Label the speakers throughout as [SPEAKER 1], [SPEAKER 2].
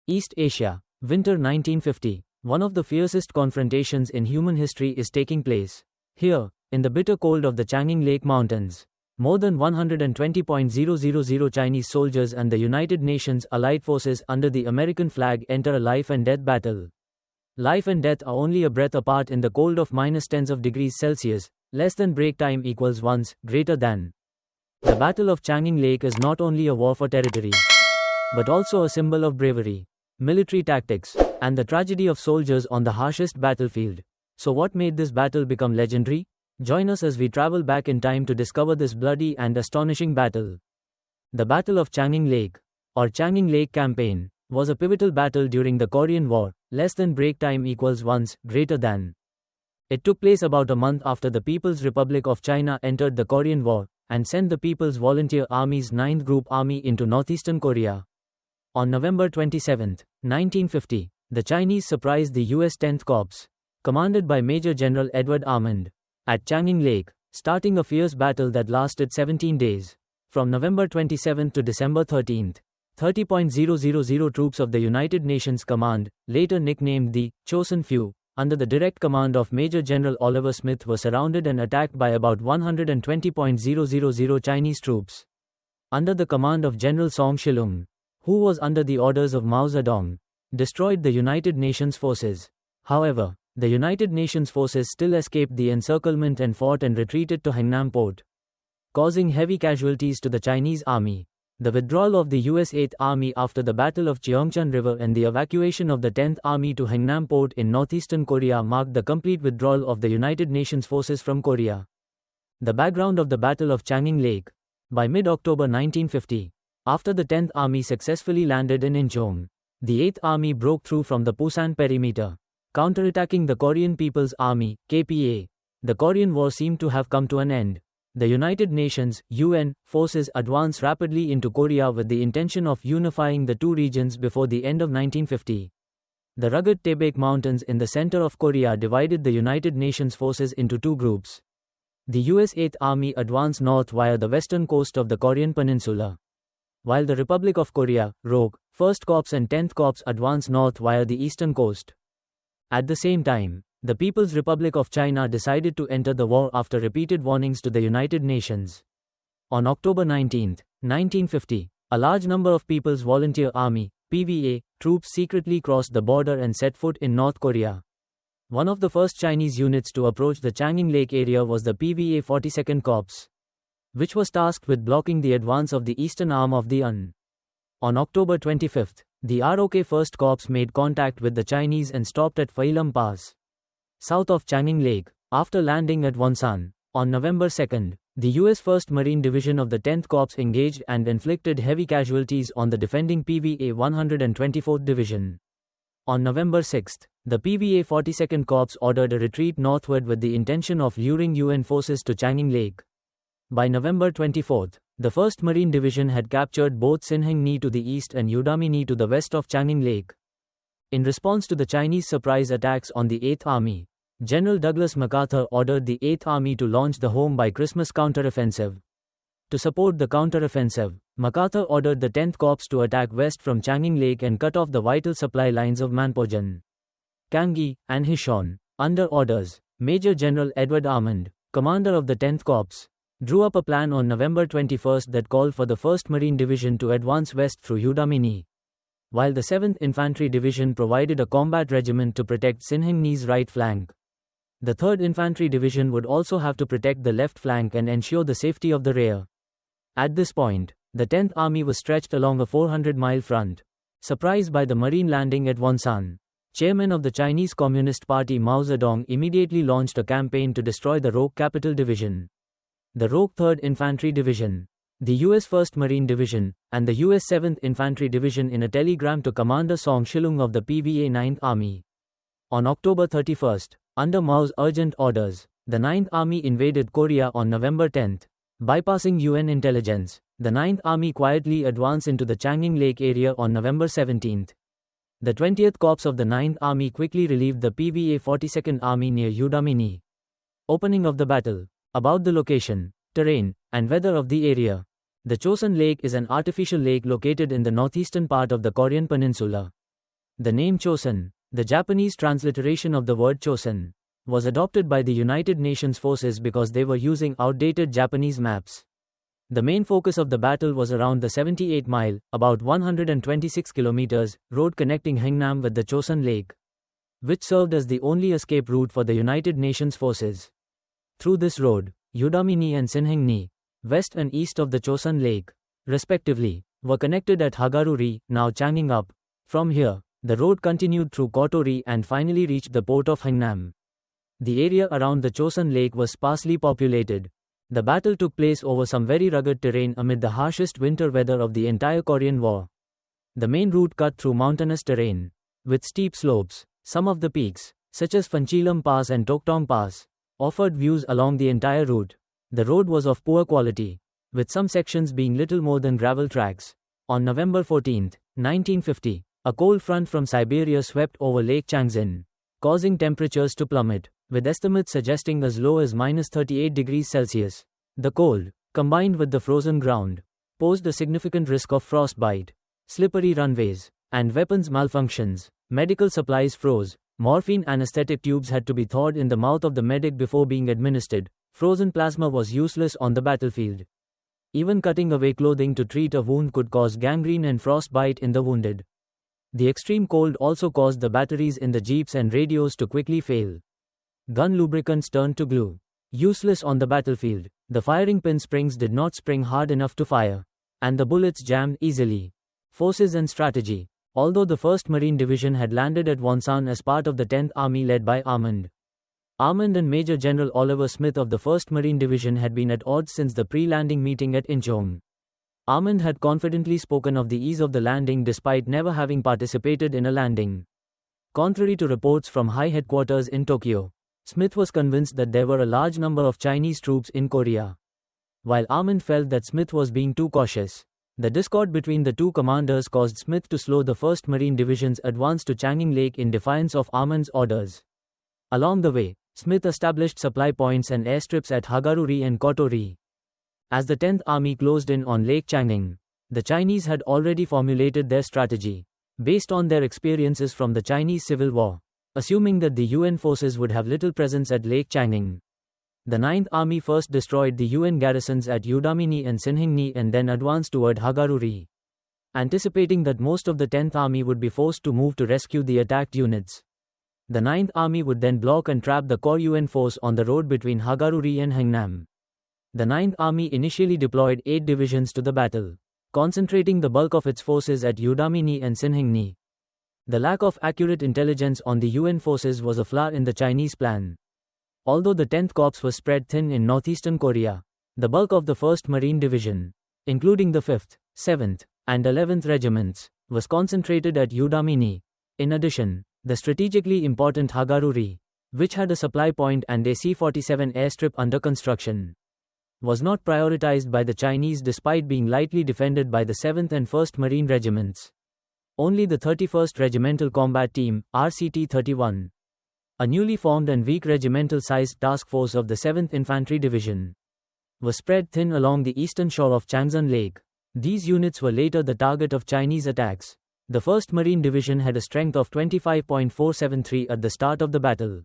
[SPEAKER 1] East Asia, winter 1950. One of the fiercest confrontations in human history is taking place. Here, in the bitter cold of the Chang'e Lake Mountains, more than 120,000 Chinese soldiers and the United Nations Allied forces under the American flag enter a life and death battle. Life and death are only a breath apart in the cold of minus tens of degrees Celsius, less than break time equals ones, greater than. The Battle of Chang'e Lake is not only a war for territory, but also a symbol of bravery, military tactics, and the tragedy of soldiers on the harshest battlefield. So what made this battle become legendary? Join us as we travel back in time to discover this bloody and astonishing battle. The Battle of Chang'e Lake, or Chang'e Lake Campaign, was a pivotal battle during the Korean War, less than break time equals ones, greater than. It took place about a month after the People's Republic of China entered the Korean War, and sent the People's Volunteer Army's 9th Group Army into northeastern Korea. On November 27, 1950, the Chinese surprised the U.S. 10th Corps, commanded by Major General Edward Armand, at Chang'e Lake, starting a fierce battle that lasted 17 days. From November 27 to December 13, 30,000 troops of the United Nations Command, later nicknamed the Chosen Few, under the direct command of Major General Oliver Smith, were surrounded and attacked by about 120,000 Chinese troops. Under the command of General Song Shilung, who was under the orders of Mao Zedong, destroyed the United Nations forces. However, the United Nations forces still escaped the encirclement and fought and retreated to Haeunam Port, causing heavy casualties to the Chinese army. The withdrawal of the US 8th Army after the Battle of Cheongcheon River and the evacuation of the 10th Army to Haeunam Port in northeastern Korea marked the complete withdrawal of the United Nations forces from Korea. The background of the Battle of Chang'e Lake. By mid-October 1950, after the 10th Army successfully landed in Incheon, the 8th Army broke through from the Busan perimeter, counterattacking the Korean People's Army, KPA. The Korean War seemed to have come to an end. The United Nations, UN, forces advanced rapidly into Korea with the intention of unifying the two regions before the end of 1950. The rugged Taebaek Mountains in the center of Korea divided the United Nations forces into two groups. The US 8th Army advanced north via the western coast of the Korean Peninsula, while the Republic of Korea, ROK, 1st Corps and 10th Corps advanced north via the eastern coast. At the same time, the People's Republic of China decided to enter the war after repeated warnings to the United Nations. On October 19, 1950, a large number of People's Volunteer Army, PVA, troops secretly crossed the border and set foot in North Korea. One of the first Chinese units to approach the Chang'e Lake area was the PVA 42nd Corps, which was tasked with blocking the advance of the eastern arm of the UN. On October 25, the ROK 1st Corps made contact with the Chinese and stopped at Phailam Pass, south of Chang'e Lake, after landing at Wonsan. On November 2, the U.S. 1st Marine Division of the 10th Corps engaged and inflicted heavy casualties on the defending PVA 124th Division. On November 6, the PVA 42nd Corps ordered a retreat northward with the intention of luring UN forces to Chang'e Lake. By November 24, the 1st Marine Division had captured both Sinhaeng-ni to the east and Udami-ni to the west of Chang'e Lake. In response to the Chinese surprise attacks on the 8th Army, General Douglas MacArthur ordered the 8th Army to launch the Home by Christmas counteroffensive. To support the counteroffensive, MacArthur ordered the 10th Corps to attack west from Chang'e Lake and cut off the vital supply lines of Manpojan, Ganggi, and Hishon. Under orders, Major General Edward Armand, commander of the 10th Corps, drew up a plan on November 21 that called for the 1st Marine Division to advance west through Udami-ni, while the 7th Infantry Division provided a combat regiment to protect Sinhaeng-ni's right flank. The 3rd Infantry Division would also have to protect the left flank and ensure the safety of the rear. At this point, the 10th Army was stretched along a 400-mile front. Surprised by the Marine landing at Wonsan, Chairman of the Chinese Communist Party Mao Zedong immediately launched a campaign to destroy the ROK Capital Division, the ROK 3rd Infantry Division, the US 1st Marine Division, and the US 7th Infantry Division in a telegram to Commander Song Shilung of the PVA 9th Army. On October 31, under Mao's urgent orders, the 9th Army invaded Korea on November 10. Bypassing UN intelligence, the 9th Army quietly advanced into the Chang'e Lake area on November 17. The 20th Corps of the 9th Army quickly relieved the PVA 42nd Army near Udami-ni. Opening of the battle. About the location, terrain, and weather of the area. The Chosun Lake is an artificial lake located in the northeastern part of the Korean peninsula. The name Chosun, the Japanese transliteration of the word Chosun, was adopted by the United Nations forces because they were using outdated Japanese maps. The main focus of the battle was around the 78-mile, about 126 kilometers, road connecting Haengnam with the Chosun Lake, which served as the only escape route for the United Nations forces. Through this road, Udamini and Sinhaeng-ni, west and east of the Chosun Lake, respectively, were connected at Hagaru-ri, now Changing-up. From here, the road continued through Koto-ri and finally reached the port of Haengnam. The area around the Chosun Lake was sparsely populated. The battle took place over some very rugged terrain amid the harshest winter weather of the entire Korean War. The main route cut through mountainous terrain, with steep slopes. Some of the peaks, such as Fanchilam Pass and Toktong Pass, offered views along the entire route. The road was of poor quality, with some sections being little more than gravel tracks. On November 14, 1950, a cold front from Siberia swept over Lake Changzin, causing temperatures to plummet, with estimates suggesting as low as -38 degrees Celsius. The cold, combined with the frozen ground, posed a significant risk of frostbite, slippery runways, and weapons malfunctions. Medical supplies froze. Morphine anesthetic tubes had to be thawed in the mouth of the medic before being administered. Frozen plasma was useless on the battlefield. Even cutting away clothing to treat a wound could cause gangrene and frostbite in the wounded. The extreme cold also caused the batteries in the jeeps and radios to quickly fail. Gun lubricants turned to glue. Useless on the battlefield. The firing pin springs did not spring hard enough to fire, and the bullets jammed easily. Forces and strategy. Although the 1st Marine Division had landed at Wonsan as part of the 10th Army led by Armand and Major General Oliver Smith of the 1st Marine Division had been at odds since the pre-landing meeting at Incheon. Armand had confidently spoken of the ease of the landing despite never having participated in a landing. Contrary to reports from high headquarters in Tokyo, Smith was convinced that there were a large number of Chinese troops in Korea. While Armand felt that Smith was being too cautious, the discord between the two commanders caused Smith to slow the 1st Marine Division's advance to Changing Lake in defiance of Armand's orders. Along the way, Smith established supply points and airstrips at Hagaru-ri and Koto-ri. As the 10th Army closed in on Lake Changning, the Chinese had already formulated their strategy, based on their experiences from the Chinese Civil War, assuming that the UN forces would have little presence at Lake Changning. The 9th Army first destroyed the UN garrisons at Udamini and Sinhaeng-ni and then advanced toward Hagaru-ri. Anticipating that most of the 10th Army would be forced to move to rescue the attacked units, the 9th Army would then block and trap the core UN force on the road between Hagaru-ri and Haengnam. The 9th Army initially deployed 8 divisions to the battle, concentrating the bulk of its forces at Udamini and Sinhaeng-ni. The lack of accurate intelligence on the UN forces was a flaw in the Chinese plan. Although the 10th Corps was spread thin in northeastern Korea, the bulk of the 1st Marine Division, including the 5th, 7th, and 11th Regiments, was concentrated at Udamini. In addition, the strategically important Hagaru-ri, which had a supply point and a C-47 airstrip under construction, was not prioritized by the Chinese despite being lightly defended by the 7th and 1st Marine Regiments. Only the 31st Regimental Combat Team, RCT-31, a newly formed and weak regimental-sized task force of the 7th Infantry Division, was spread thin along the eastern shore of Changzon Lake. These units were later the target of Chinese attacks. The 1st Marine Division had a strength of 25.473 at the start of the battle,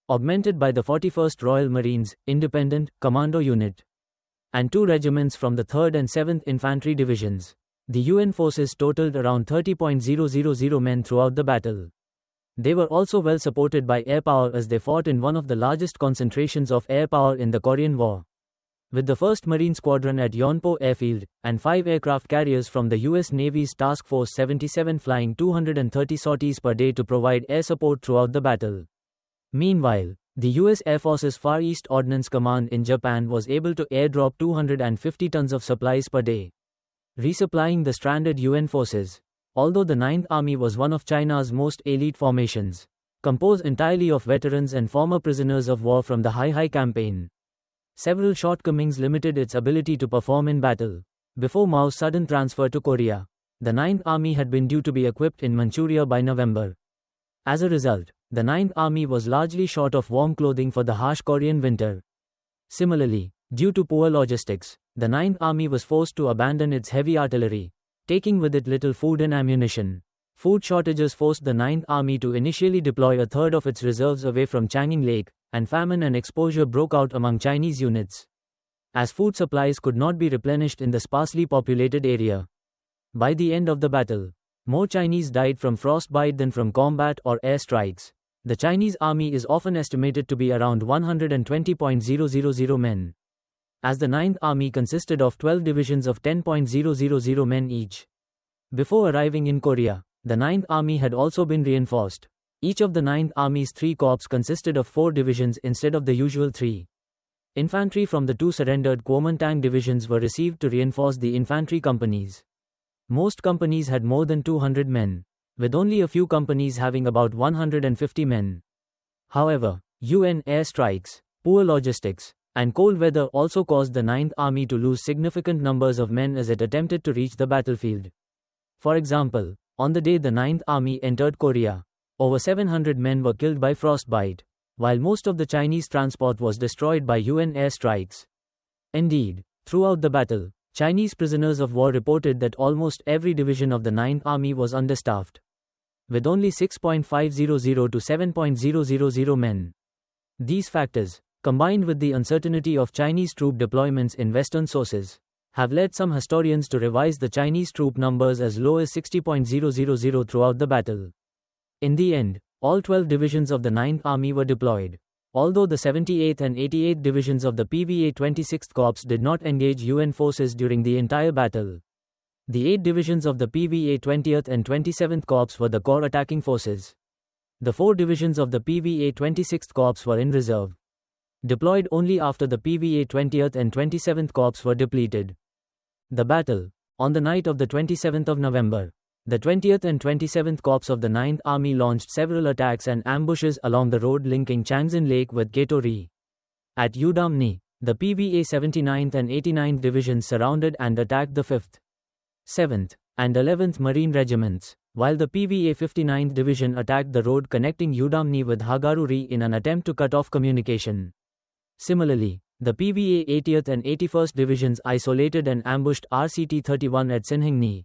[SPEAKER 1] augmented by the 41st Royal Marines, Independent, Commando Unit, and 2 regiments from the 3rd and 7th Infantry Divisions. The UN forces totaled around 30,000 men throughout the battle. They were also well supported by air power as they fought in one of the largest concentrations of air power in the Korean War. With the 1st Marine Squadron at Yeonpo Airfield, and 5 aircraft carriers from the U.S. Navy's Task Force 77 flying 230 sorties per day to provide air support throughout the battle. Meanwhile, the U.S. Air Force's Far East Ordnance Command in Japan was able to airdrop 250 tons of supplies per day, resupplying the stranded UN forces. Although the 9th Army was one of China's most elite formations, composed entirely of veterans and former prisoners of war from the Hai campaign, several shortcomings limited its ability to perform in battle. Before Mao's sudden transfer to Korea, the 9th Army had been due to be equipped in Manchuria by November. As a result, the 9th Army was largely short of warm clothing for the harsh Korean winter. Similarly, due to poor logistics, the 9th Army was forced to abandon its heavy artillery, taking with it little food and ammunition. Food shortages forced the Ninth Army to initially deploy a third of its reserves away from Chang'an Lake, and famine and exposure broke out among Chinese units, as food supplies could not be replenished in the sparsely populated area. By the end of the battle, more Chinese died from frostbite than from combat or air strikes. The Chinese army is often estimated to be around 120,000 men, as the Ninth Army consisted of 12 divisions of 10,000 men each. Before arriving in Korea, the Ninth Army had also been reinforced. Each of the Ninth Army's 3 corps consisted of 4 divisions instead of the usual 3. Infantry from the 2 surrendered Kuomintang divisions were received to reinforce the infantry companies. Most companies had more than 200 men, with only a few companies having about 150 men. However, UN air strikes, poor logistics, and cold weather also caused the Ninth Army to lose significant numbers of men as it attempted to reach the battlefield. For example, on the day the Ninth Army entered Korea, over 700 men were killed by frostbite, while most of the Chinese transport was destroyed by UN air strikes. Indeed, throughout the battle, Chinese prisoners of war reported that almost every division of the Ninth Army was understaffed, with only 6.500 to 7.000 men. These factors, combined with the uncertainty of Chinese troop deployments in Western sources, have led some historians to revise the Chinese troop numbers as low as 60,000 throughout the battle. In the end, all 12 divisions of the Ninth Army were deployed, although the 78th and 88th divisions of the PVA 26th Corps did not engage UN forces during the entire battle. The 8 divisions of the PVA 20th and 27th Corps were the core attacking forces. The 4 divisions of the PVA 26th Corps were in reserve, deployed only after the PVA 20th and 27th Corps were depleted. The battle. On the night of the 27th of November, the 20th and 27th Corps of the 9th Army launched several attacks and ambushes along the road linking Chang'an Lake with Gaeto-ri. At Udamni, the PVA 79th and 89th Divisions surrounded and attacked the 5th, 7th, and 11th Marine Regiments, while the PVA 59th Division attacked the road connecting Udamni with Hagaru-ri in an attempt to cut off communication. Similarly, the PVA 80th and 81st Divisions isolated and ambushed RCT-31 at Sinhingni.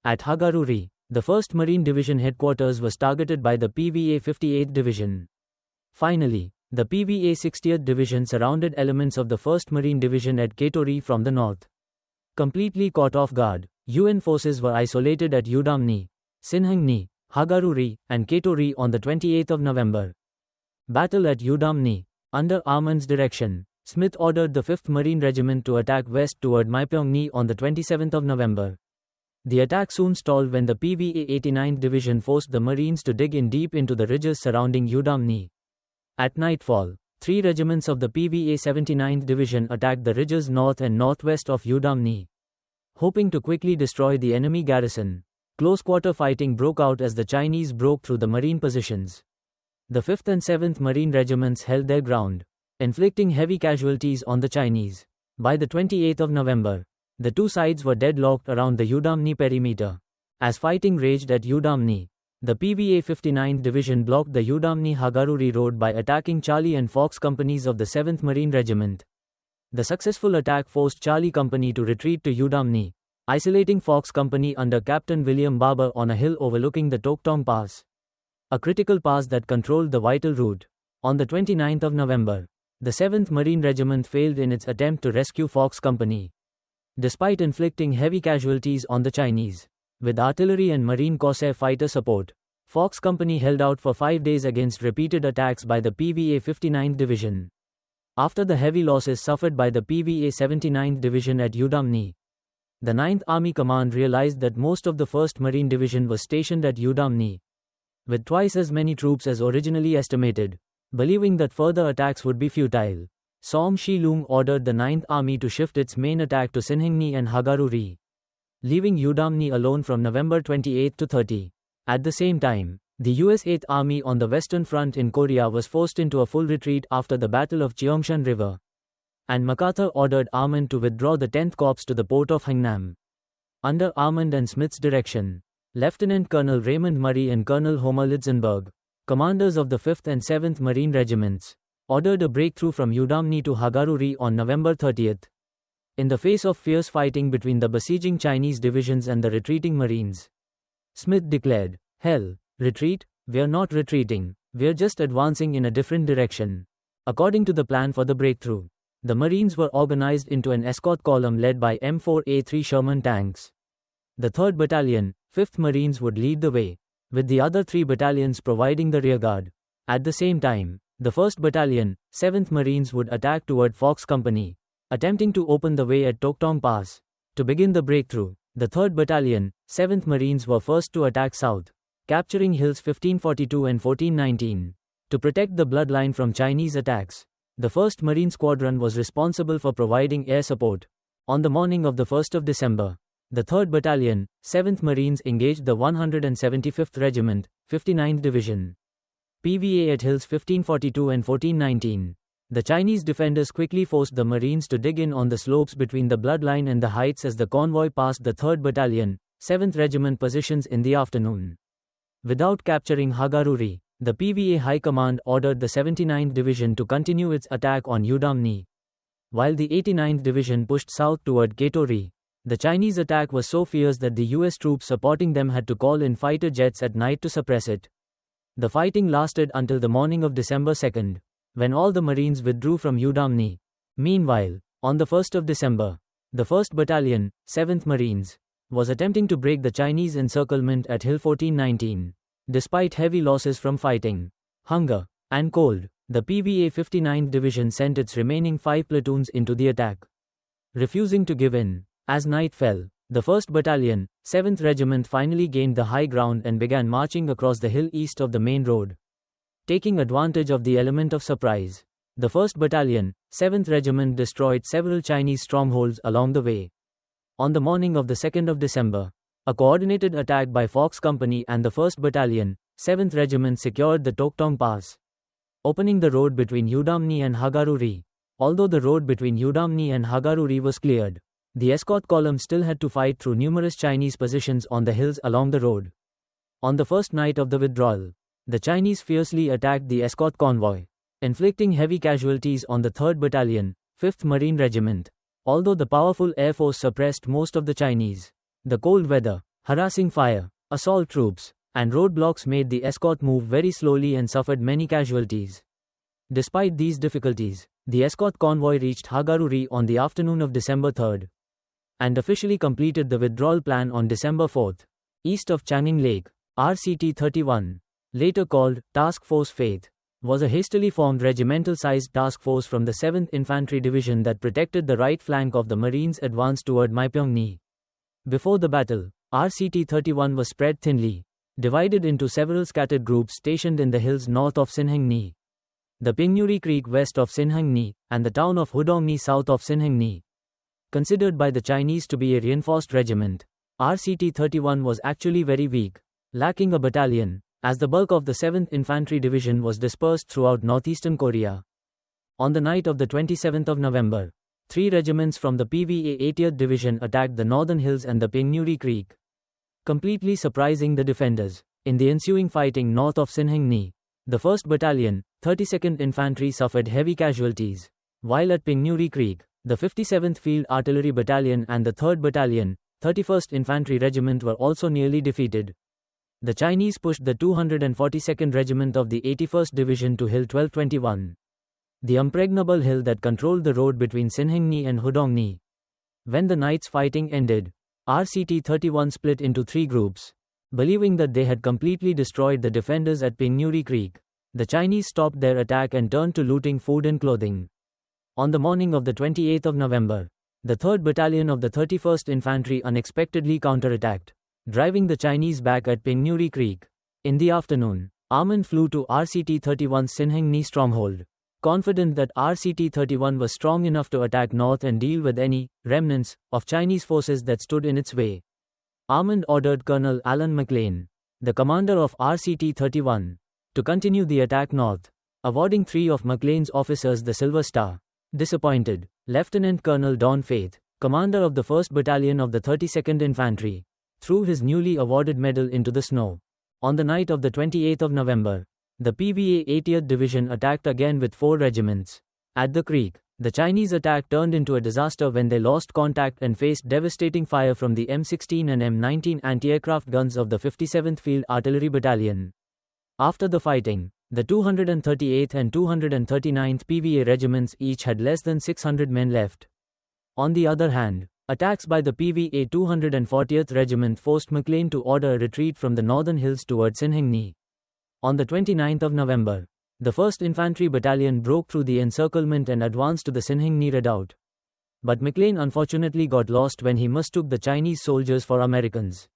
[SPEAKER 1] At Hagaru-ri, the 1st Marine Division headquarters was targeted by the PVA 58th Division. Finally, the PVA 60th Division surrounded elements of the 1st Marine Division at Gaeto-ri from the north. Completely caught off guard, UN forces were isolated at Udamni, Sinhingni, Hagaru-ri, and Gaeto-ri on the 28th of November. Battle at Udamni. Under Arman's direction, Smith ordered the 5th Marine Regiment to attack west toward Maipyeongni on the 27th of November. The attack soon stalled when the PVA 89th Division forced the Marines to dig in deep into the ridges surrounding Udamni. At nightfall, 3 regiments of the PVA 79th Division attacked the ridges north and northwest of Udamni. Hoping to quickly destroy the enemy garrison, close-quarter fighting broke out as the Chinese broke through the Marine positions. The 5th and 7th Marine Regiments held their ground, inflicting heavy casualties on the Chinese. By the 28th of November, the two sides were deadlocked around the Udamni perimeter. As fighting raged at Udamni, the PVA 59th Division blocked the Udamni-Hagaru-ri road by attacking Charlie and Fox companies of the 7th Marine Regiment. The successful attack forced Charlie Company to retreat to Udamni, isolating Fox Company under Captain William Barber on a hill overlooking the Toktong Pass, a critical pass that controlled the vital route. On the 29th of November, the 7th Marine Regiment failed in its attempt to rescue Fox Company. Despite inflicting heavy casualties on the Chinese, with artillery and Marine Corsair fighter support, Fox Company held out for 5 days against repeated attacks by the PVA 59th Division. After the heavy losses suffered by the PVA 79th Division at Udamni, the 9th Army Command realized that most of the 1st Marine Division was stationed at Udamni, with twice as many troops as originally estimated. Believing that further attacks would be futile, Som Shi-lung ordered the 9th Army to shift its main attack to Sinhingni and Hagaru-ri, leaving Udamni alone from November 28 to 30. At the same time, the US 8th Army on the Western Front in Korea was forced into a full retreat after the Battle of Cheongshan River, and MacArthur ordered Armand to withdraw the 10th Corps to the port of Hangnam. Under Armand and Smith's direction, Lieutenant Colonel Raymond Murray and Colonel Homer Litzenberg, commanders of the 5th and 7th Marine Regiments, ordered a breakthrough from Udamni to Hagaru-ri on November 30. In the face of fierce fighting between the besieging Chinese divisions and the retreating Marines, Smith declared, "Hell, retreat? We're not retreating, we're just advancing in a different direction." According to the plan for the breakthrough, the Marines were organized into an escort column led by M4A3 Sherman tanks. The 3rd Battalion, 5th Marines would lead the way, with the other 3 battalions providing the rearguard. At the same time, the 1st Battalion, 7th Marines would attack toward Fox Company, attempting to open the way at Toktong Pass. To begin the breakthrough, the 3rd Battalion, 7th Marines were first to attack south, capturing hills 1542 and 1419. To protect the bloodline from Chinese attacks, the 1st Marine Squadron was responsible for providing air support. On the morning of the 1st of December, the 3rd Battalion, 7th Marines engaged the 175th Regiment, 59th Division, PVA at hills 1542 and 1419. The Chinese defenders quickly forced the Marines to dig in on the slopes between the bloodline and the heights as the convoy passed the 3rd Battalion, 7th Regiment positions in the afternoon. Without capturing Hagaruri, the PVA High Command ordered the 79th Division to continue its attack on Udamni. While the 89th Division pushed south toward Katori, the Chinese attack was so fierce that the US troops supporting them had to call in fighter jets at night to suppress it. The fighting lasted until the morning of December 2nd, when all the Marines withdrew from Udamni. Meanwhile, on the 1st of December, the 1st Battalion, 7th Marines, was attempting to break the Chinese encirclement at Hill 1419. Despite heavy losses from fighting, hunger, and cold, the PVA 59th Division sent its remaining 5 platoons into the attack, refusing to give in. As night fell, the 1st Battalion, 7th Regiment finally gained the high ground and began marching across the hill east of the main road. Taking advantage of the element of surprise, the 1st Battalion, 7th Regiment destroyed several Chinese strongholds along the way. On the morning of the 2nd of December, a coordinated attack by Fox Company and the 1st Battalion, 7th Regiment secured the Toktong Pass, opening the road between Udamni and Hagaruri. Although the road between Udamni and Hagaruri was cleared, the escort column still had to fight through numerous Chinese positions on the hills along the road. On the first night of the withdrawal, the Chinese fiercely attacked the escort convoy, inflicting heavy casualties on the 3rd Battalion, 5th Marine Regiment. Although the powerful air force suppressed most of the Chinese, the cold weather, harassing fire, assault troops, and roadblocks made the escort move very slowly and suffered many casualties. Despite these difficulties, the escort convoy reached Hagaruri on the afternoon of December 3rd, and officially completed the withdrawal plan on December 4th. East of Changing Lake, RCT-31, later called Task Force Faith, was a hastily formed regimental-sized task force from the 7th Infantry Division that protected the right flank of the Marines' advance toward Maipyeongni. Before the battle, RCT-31 was spread thinly, divided into several scattered groups stationed in the hills north of Sinhaengni, the Pingnuri Creek west of Sinhaengni, and the town of Hudongni south of Sinhaengni. Considered by the Chinese to be a reinforced regiment, RCT-31 was actually very weak, lacking a battalion, as the bulk of the 7th Infantry Division was dispersed throughout northeastern Korea. On the night of the 27th of November, 3 regiments from the PVA 80th Division attacked the northern hills and the Pingnuri Creek, completely surprising the defenders. In the ensuing fighting north of Sinhaengni, the 1st Battalion, 32nd Infantry suffered heavy casualties, while at Pingnuri Creek, the 57th Field Artillery Battalion and the 3rd Battalion, 31st Infantry Regiment were also nearly defeated. The Chinese pushed the 242nd Regiment of the 81st Division to Hill 1221, the impregnable hill that controlled the road between Sinhaengni and Hudongni. When the night's fighting ended, RCT-31 split into 3 groups. Believing that they had completely destroyed the defenders at Pingnuri Creek, the Chinese stopped their attack and turned to looting food and clothing. On the morning of the 28th of November, the 3rd Battalion of the 31st Infantry unexpectedly counterattacked, driving the Chinese back at Pingnuri Creek. In the afternoon, Armand flew to RCT-31's Sinhaengni stronghold, confident that RCT-31 was strong enough to attack north and deal with any remnants of Chinese forces that stood in its way. Armand ordered Colonel Alan McLean, the commander of RCT-31, to continue the attack north, awarding 3 of McLean's officers the Silver Star. Disappointed, Lieutenant Colonel Don Faith, commander of the 1st Battalion of the 32nd Infantry, threw his newly awarded medal into the snow. On the night of the 28th of November, the PVA 80th Division attacked again with 4 regiments. At the creek, The Chinese attack turned into a disaster when they lost contact and faced devastating fire from the M16 and M19 anti-aircraft guns of the 57th Field Artillery Battalion. After the fighting, the 238th and 239th PVA regiments each had less than 600 men left. On the other hand, attacks by the PVA 240th Regiment forced McLean to order a retreat from the northern hills towards Sinhingni. On the 29th of November, the 1st Infantry Battalion broke through the encirclement and advanced to the Sinhingni redoubt. But McLean unfortunately got lost when he mistook the Chinese soldiers for Americans.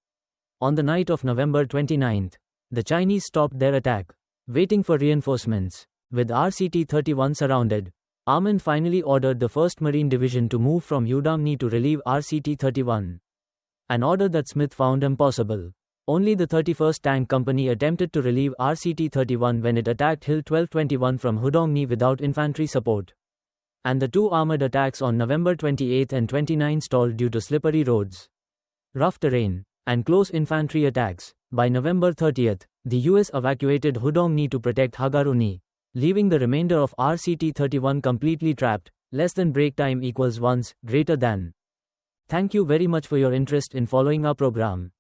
[SPEAKER 1] On the night of November 29th, the Chinese stopped their attack, waiting for reinforcements. With RCT-31 surrounded, Armand finally ordered the 1st Marine Division to move from Udamni to relieve RCT-31. An order that Smith found impossible. Only the 31st Tank Company attempted to relieve RCT-31 when it attacked Hill 1221 from Hudongni without infantry support. And the two armored attacks on November 28 and 29 stalled due to slippery roads, rough terrain, and close infantry attacks. By November 30, the US evacuated Hudongni to protect Hagaruni, leaving the remainder of RCT-31 completely trapped. Less than break time equals 1, greater than. Thank you very much for your interest in following our program.